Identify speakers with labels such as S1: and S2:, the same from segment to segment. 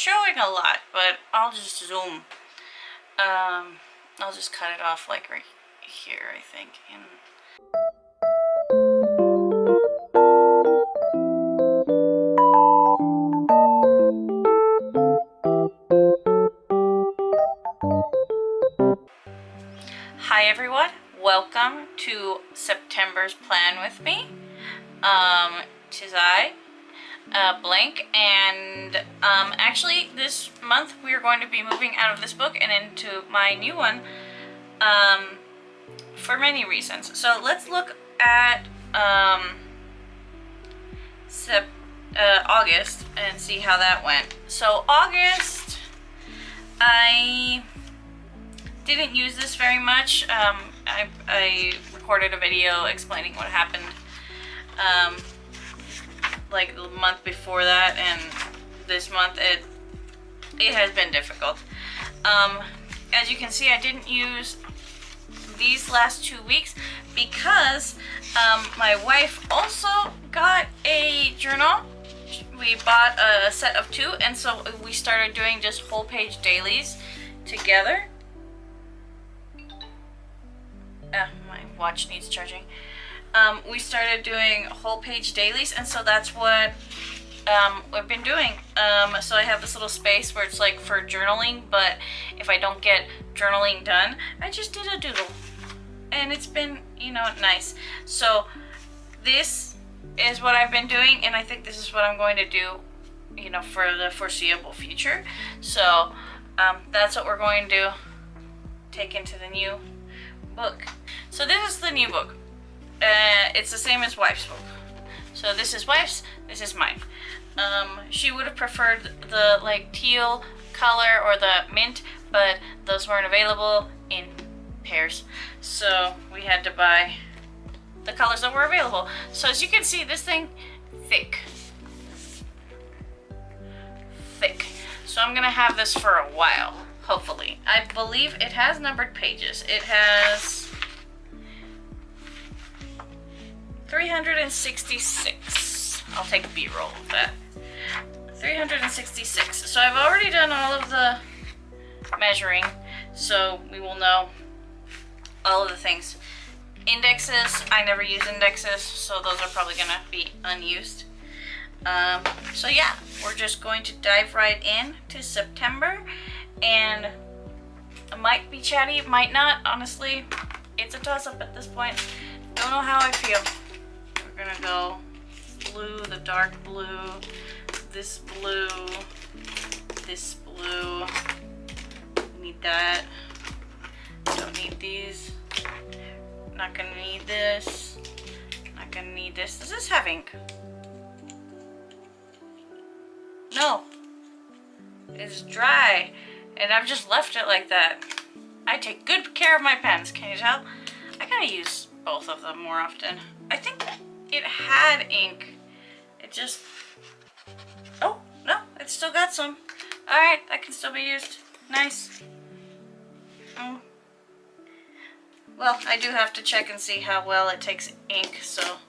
S1: showing a lot, but I'll just zoom. I'll just cut it off like right here, I think. And hi everyone, welcome to September's plan with me. Tis I, Blank, and actually this month we are going to be moving out of this book and into my new one for many reasons. So let's look at August and see how that went. So August, I didn't use this very much. I recorded a video explaining what happened like the month before that, and this month it has been difficult. As you can see, I didn't use these last 2 weeks because my wife also got a journal. We bought a set of 2, and so we started doing just whole page dailies together. My watch needs charging. We started doing whole page dailies, and so that's what we've been doing. So I have this little space where it's like for journaling, but if I don't get journaling done, I just did a doodle, and it's been, you know, nice. So this is what I've been doing, and I think this is what I'm going to do, you know, for the foreseeable future. So that's what we're going to take into the new book. So this is the new book. It's the same as wife's book. So this is wife's, this is mine. She would have preferred the like teal color or the mint, but those weren't available in pairs. So we had to buy the colors that were available. So as you can see, this thing, thick. So I'm gonna have this for a while, hopefully. I believe it has numbered pages. It has 366. I'll take B-roll of that. 366. So I've already done all of the measuring, so we will know all of the things. Indexes, I never use indexes, so those are probably gonna be unused. So yeah, we're just going to dive right in to September, and it might be chatty, it might not. Honestly, it's a toss-up at this point. Don't know how I feel. We're gonna go blue, the dark blue, this blue, this blue. Need that. Don't need these. Not gonna need this. Not gonna need this. Does this have ink? No. It's dry. And I've just left it like that. I take good care of my pens, can you tell? I gotta use both of them more often. I think it had ink. It just... Oh, no, it's still got some. Alright, that can still be used. Nice. Well, I do have to check and see how well it takes ink, so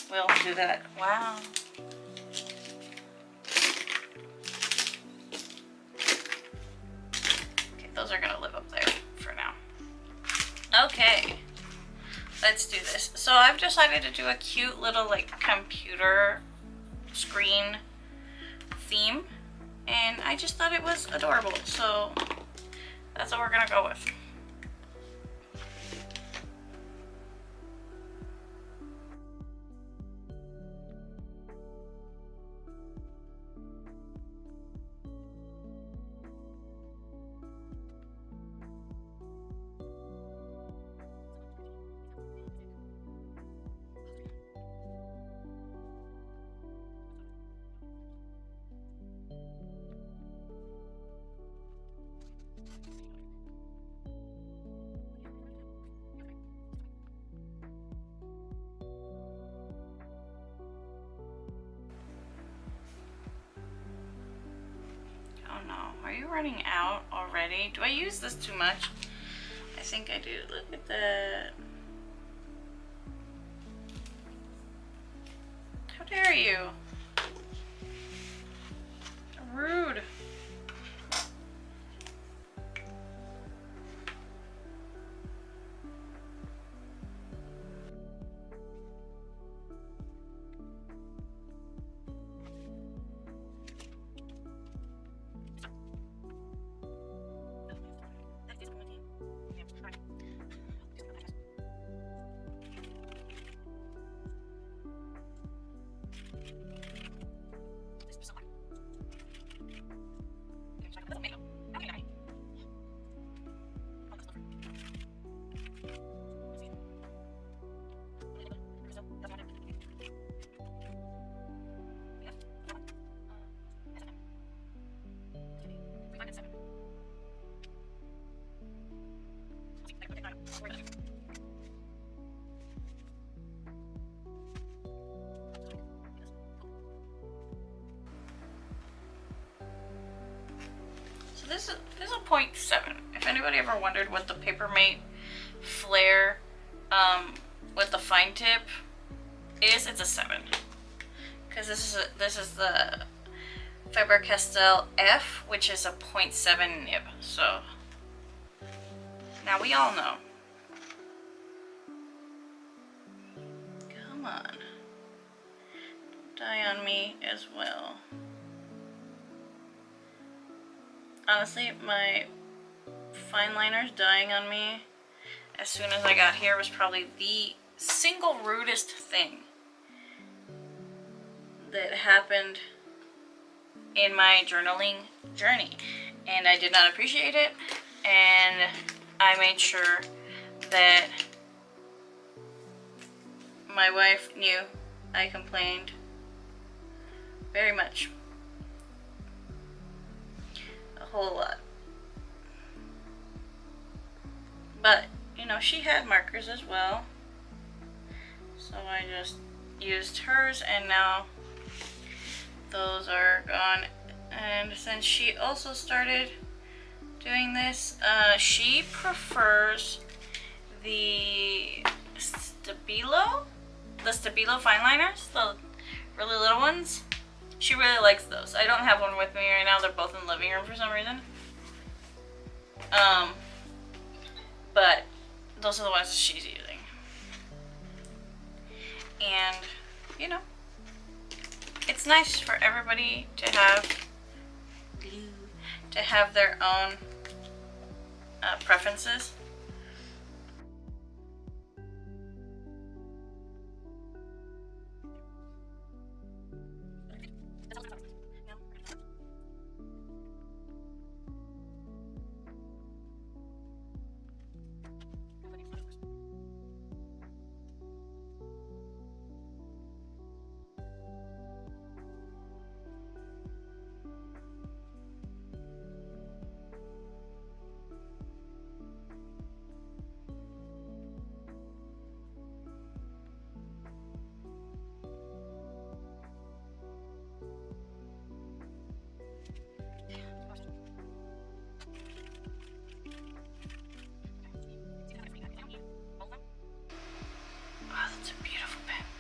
S1: we'll do that. Wow. Okay, those are gonna live up there for now. Okay. Let's do this. So I've decided to do a cute little like computer screen theme, and I just thought it was adorable, so that's what we're gonna go with. Are you running out already? Do I use this too much? I think I do. Look at that. How dare you? Rude. this is a 0.7. If anybody ever wondered what the Papermate Flare with the fine tip is, it's a 7. Because this is the Faber-Castell F, which is a 0.7 nib. So now we all know. Come on. Die on me as well. Honestly, my fine liners dying on me as soon as I got here was probably the single rudest thing that happened in my journaling journey, and I did not appreciate it, and I made sure that my wife knew I complained very much, a whole lot. But you know, she had markers as well, so I just used hers, and now those are gone. And since she also started doing this, she prefers the Stabilo fine liners, the really little ones. She really likes those. I don't have one with me right now. They're both in the living room for some reason. But those are the ones she's using. And, you know, it's nice for everybody to have their own preferences.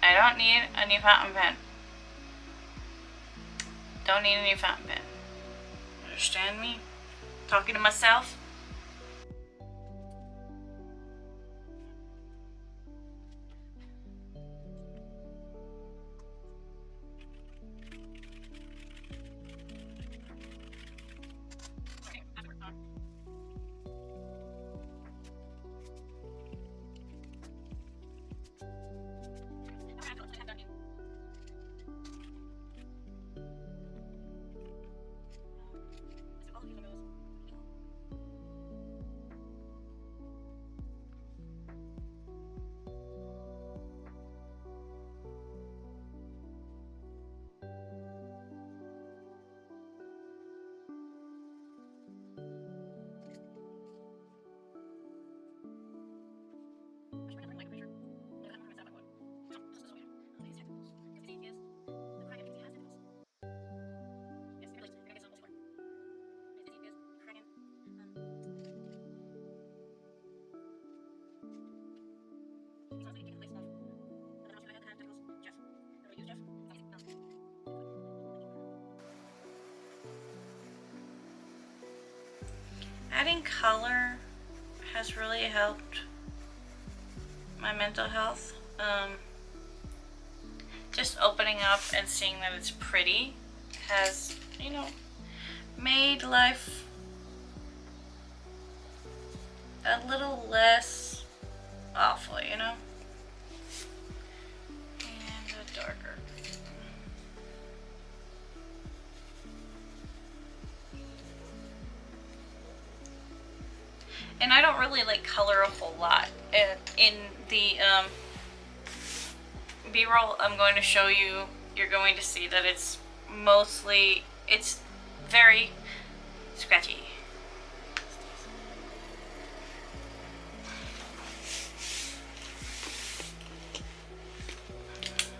S1: I don't need a new fountain pen. Don't need a new fountain pen. Understand me? Talking to myself? Adding color has really helped my mental health. Just opening up and seeing that it's pretty has, you know, made life a little less awful, you know? And a darker. And I don't really like color a whole lot. In the B-roll I'm going to show you, you're going to see that it's mostly, it's very scratchy.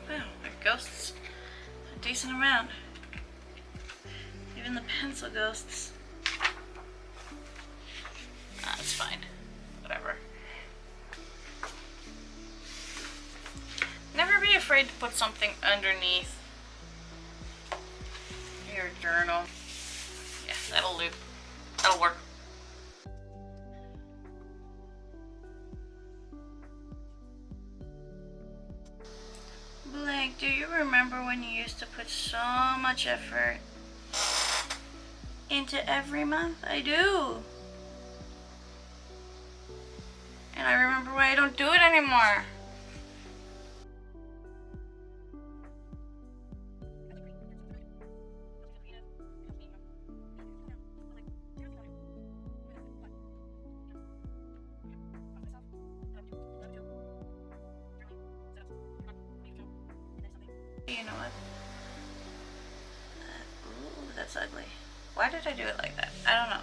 S1: Wow, there are ghosts a decent amount. Even the pencil ghosts. afraid to put something underneath your journal. Yeah, that'll do. That'll work. Blank, do you remember when you used to put so much effort into every month? I do. And I remember why I don't do it anymore. You know what? Ooh, that's ugly. Why did I do it like that? I don't know.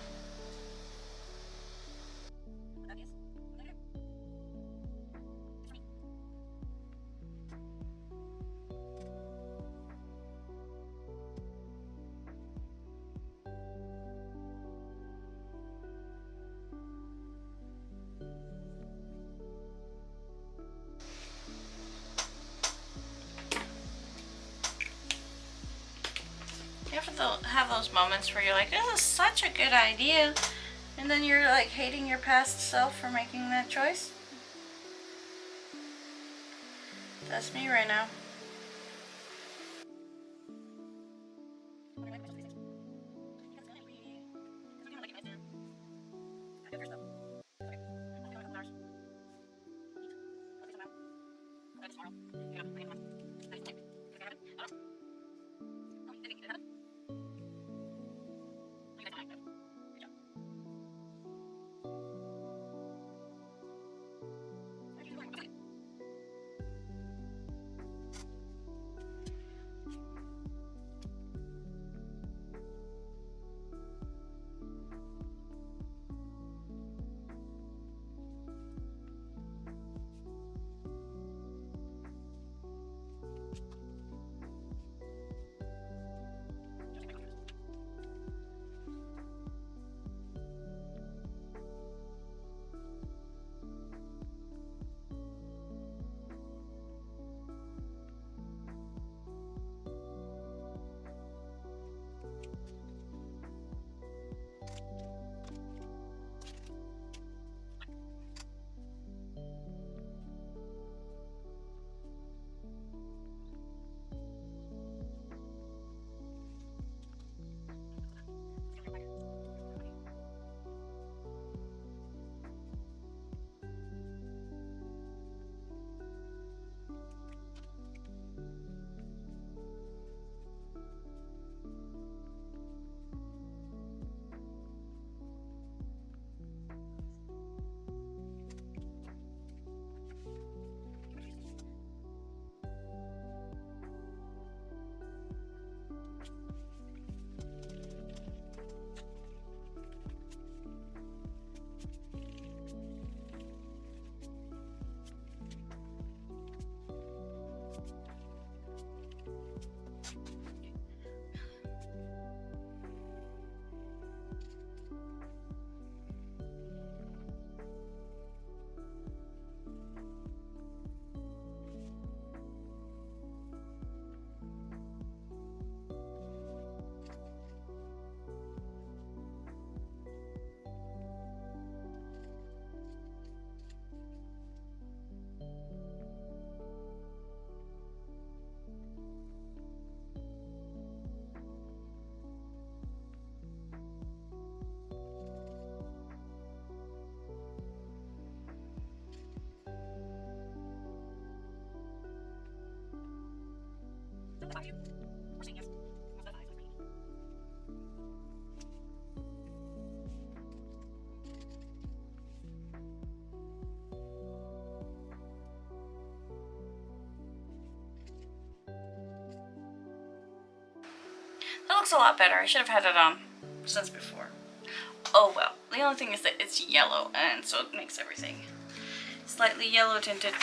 S1: You have those moments where you're like, this is such a good idea, and then you're like hating your past self for making that choice. That's me right now. That looks a lot better. I should have had it on since before. Oh well. The only thing is that it's yellow, and so it makes everything slightly yellow tinted.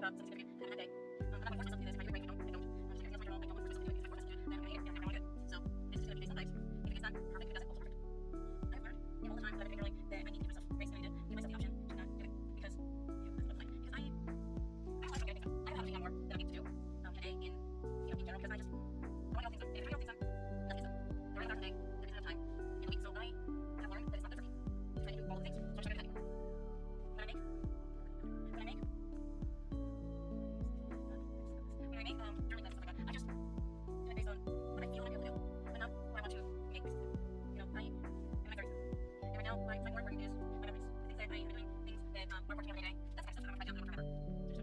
S1: up, so it's gonna be a day. I'm not forcing myself to do this. If I do it right, I don't. I'm just gonna my journal. I don't want to force myself to do it because if I force myself to do it, then I'm gonna hate it and I don't want to do it. So it's just gonna be based on vibes. If it gets done, perfect. If it doesn't, also perfect. I've learned all the time that I've been doing that I need to give myself grace and I need to give myself the option to not do it because that's what I'm like. Because I don't like getting things done. I have a lot of things on work that I need to do today in general because I just want to get all things done. And if I get all things done, nothing is done. They're running out today. They're gonna have time in a week. So I have learned that it's not good for me to try to do all the things. So I'm just gonna do that anymore. When I make journaling lists and stuff like that, I just do it based on what I feel I'm able to do, but not what I want to make. You know, I am in my 30s, and right now my more important is my memories. The things that I am doing, things that are working on every day. That's the kind of stuff that I'm gonna write down and I'm gonna remember. So just gonna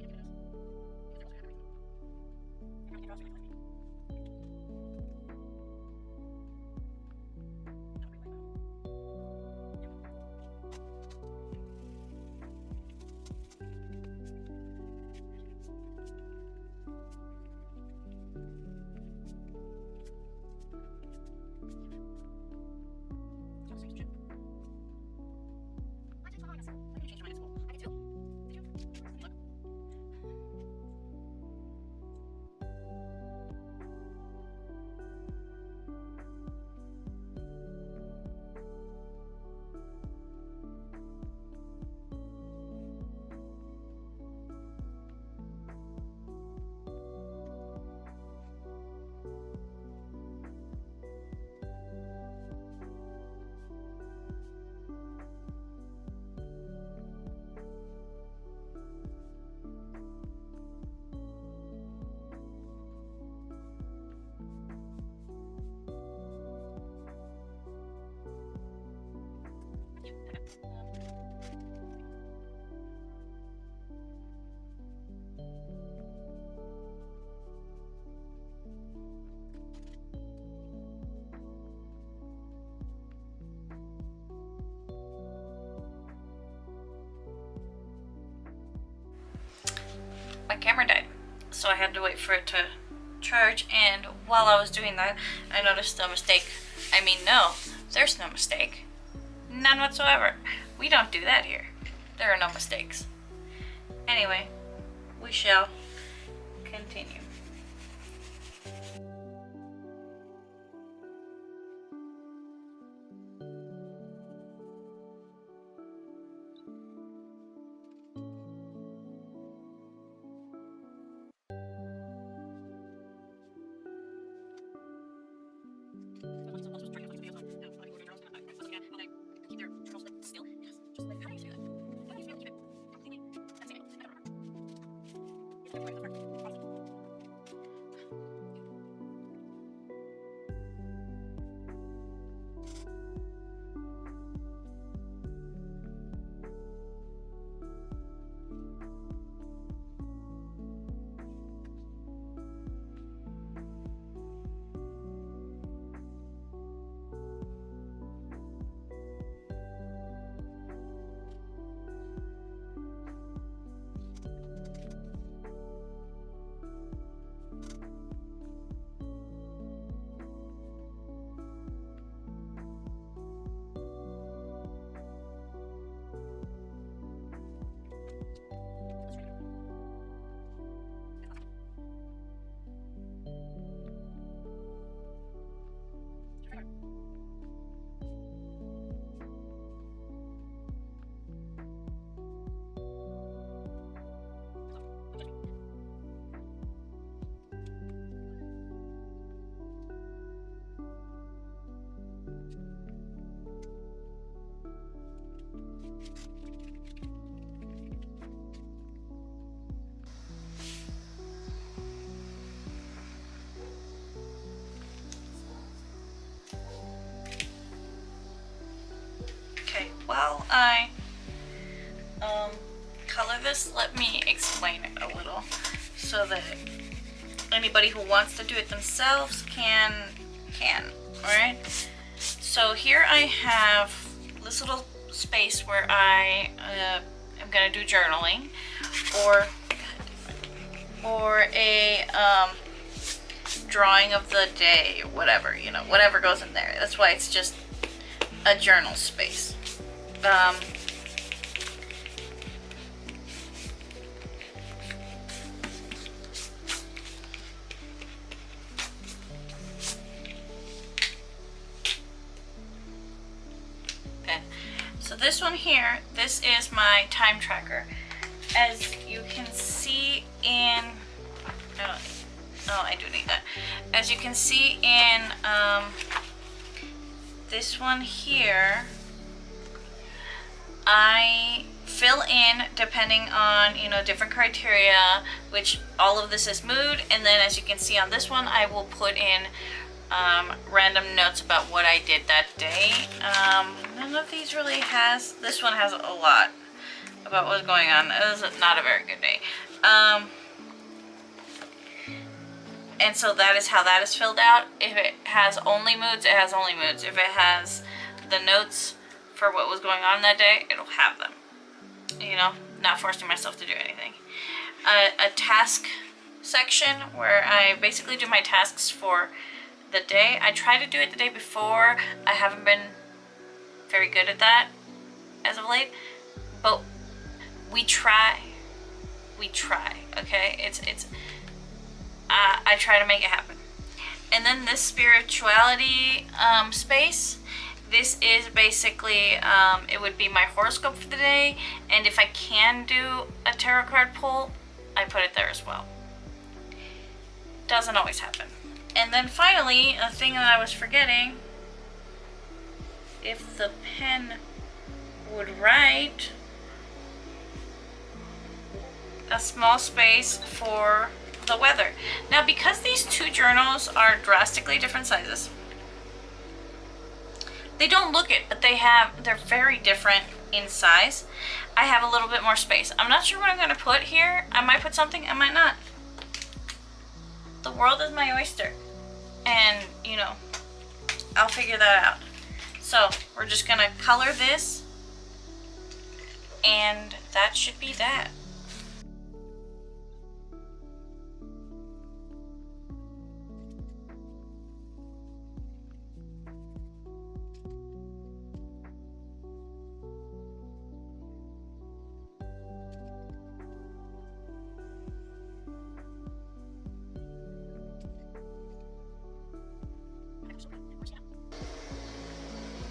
S1: do those because they're also kind of reason. And I can draw straight lines. My camera died, so I had to wait for it to charge, and while I was doing that, I noticed a mistake. I mean, no, there's no mistake. None whatsoever. We don't do that here. There are no mistakes. Anyway, we shall continue. While I color this, let me explain it a little so that anybody who wants to do it themselves can. Alright? So here I have this little space where I am going to do journaling or a drawing of the day, whatever, you know, whatever goes in there. That's why it's just a journal space. this one here, this is my time tracker. As you can see in, I do need that. As you can see in this one here, I fill in depending on, you know, different criteria, which all of this is mood, and then as you can see on this one, I will put in random notes about what I did that day. None of these really has, this one has a lot about what's going on. It was not a very good day. And so that is how that is filled out. If it has only moods, it has only moods. If it has the notes for what was going on that day, it'll have them. You know, not forcing myself to do anything. A task section where I basically do my tasks for the day. I try to do it the day before. I haven't been very good at that as of late, but we try, okay? I try to make it happen. And then this spirituality space, this is basically, it would be my horoscope for the day, and if I can do a tarot card pull, I put it there as well. Doesn't always happen. And then finally, a thing that I was forgetting, if the pen would write, a small space for the weather. Now, because these two journals are drastically different sizes, they don't look it, but they're very different in size. I have a little bit more space. I'm not sure what I'm going to put here. I might put something, I might not. The world is my oyster. And, you know, I'll figure that out. So, we're just going to color this. And that should be that.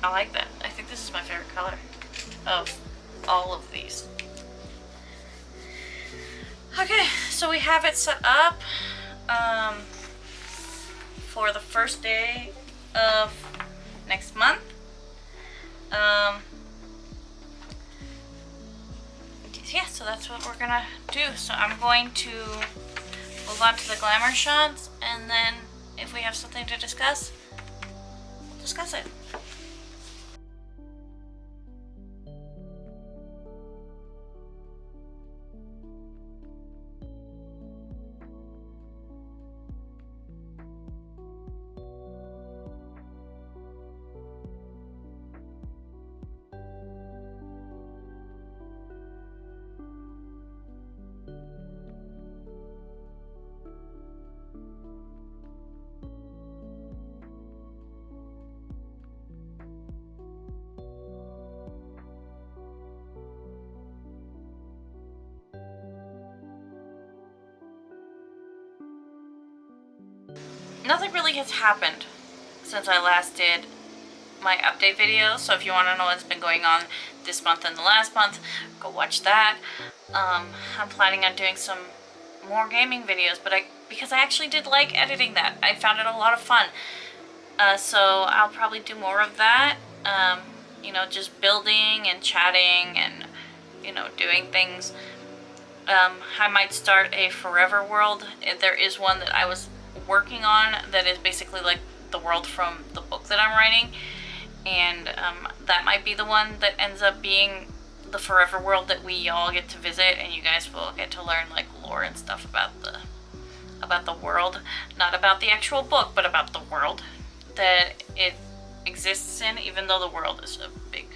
S1: I like that. I think this is my favorite color of all of these. Okay, so we have it set up for the first day of next month. Yeah, so that's what we're gonna do. So I'm going to move on to the glamour shots, and then if we have something to discuss, we'll discuss it. Nothing really has happened since I last did my update video, so if you want to know what's been going on this month and the last month, go watch that. I'm planning on doing some more gaming videos, but because I actually did like editing that. I found it a lot of fun. So I'll probably do more of that. You know, just building and chatting and, you know, doing things. I might start a forever world. There is one that I was working on that is basically like the world from the book that I'm writing, and that might be the one that ends up being the forever world that we all get to visit, and you guys will get to learn like lore and stuff about the world, not about the actual book, but about the world that it exists in, even though the world is a big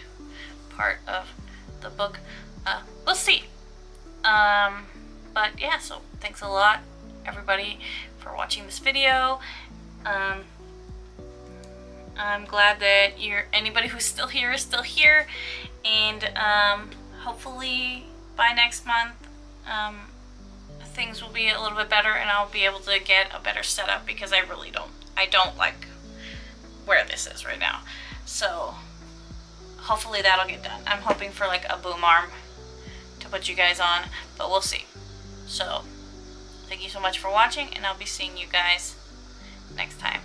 S1: part of the book. We'll see. But yeah, so thanks a lot, everybody, for watching this video. I'm glad that anybody who's still here is still here, and hopefully by next month things will be a little bit better and I'll be able to get a better setup, because I don't like where this is right now. So hopefully that'll get done. I'm hoping for like a boom arm to put you guys on, but we'll see. So thank you so much for watching, and I'll be seeing you guys next time.